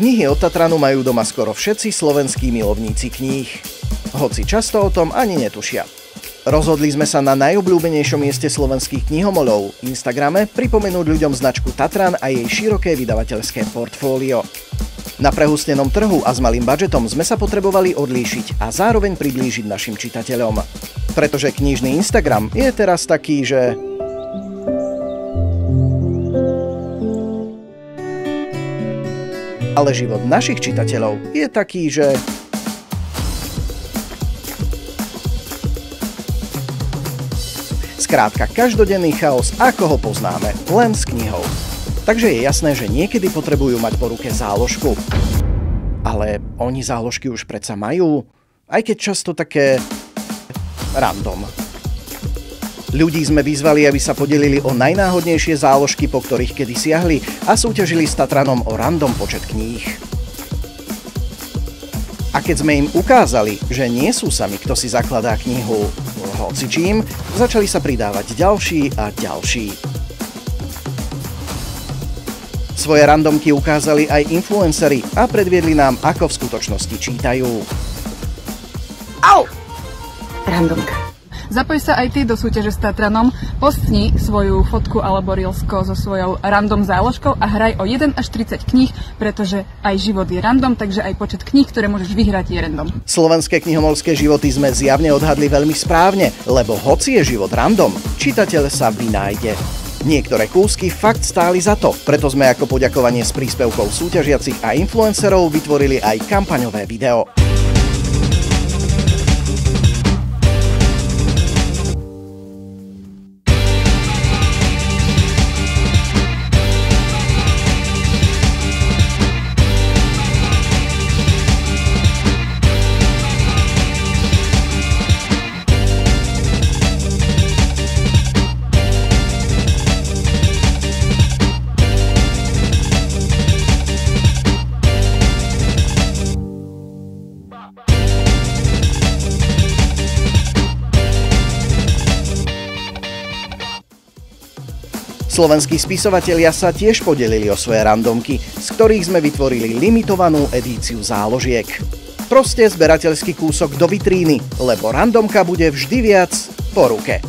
Knihy od Tatranu majú doma skoro všetci slovenskí milovníci kníh. Hoci často o tom ani netušia. Rozhodli sme sa na najobľúbenejšom mieste slovenských knihomolov, Instagrame, pripomenúť ľuďom značku Tatran a jej široké vydavateľské portfólio. Na prehustnenom trhu a s malým budžetom sme sa potrebovali odlíšiť a zároveň priblížiť našim čitateľom. Pretože knižný Instagram je teraz taký, že... Ale život našich čitateľov je taký, že... Skrátka, každodenný chaos, ako ho poznáme, len s knihou. Takže je jasné, že niekedy potrebujú mať po ruke záložku. Ale oni záložky už predsa majú, aj keď často také... random. Ľudí sme vyzvali, aby sa podelili o najnáhodnejšie záložky, po ktorých kedy siahli, a súťažili s Tatranom o random počet kníh. A keď sme im ukázali, že nie sú sami, kto si zakladá knihu hocičím, začali sa pridávať ďalší a ďalší. Svoje randomky ukázali aj influenceri a predviedli nám, ako v skutočnosti čítajú. Au! Randomka. Zapoj sa aj ty do súťaže s Tatranom, postni svoju fotku alebo reelsko so svojou random záložkou a hraj o 1 až 30 kníh, pretože aj život je random, takže aj počet kníh, ktoré môžeš vyhrať, je random. Slovenské knihomolské životy sme zjavne odhadli veľmi správne, lebo hoci je život random, čitateľ sa vynájde. Niektoré kúsky fakt stáli za to, preto sme ako poďakovanie s príspevkou súťažiacich a influencerov vytvorili aj kampaňové video. Slovenskí spisovatelia sa tiež podelili o svoje randomky, z ktorých sme vytvorili limitovanú edíciu záložiek. Proste zberateľský kúsok do vitríny, lebo randomka bude vždy viac po ruke.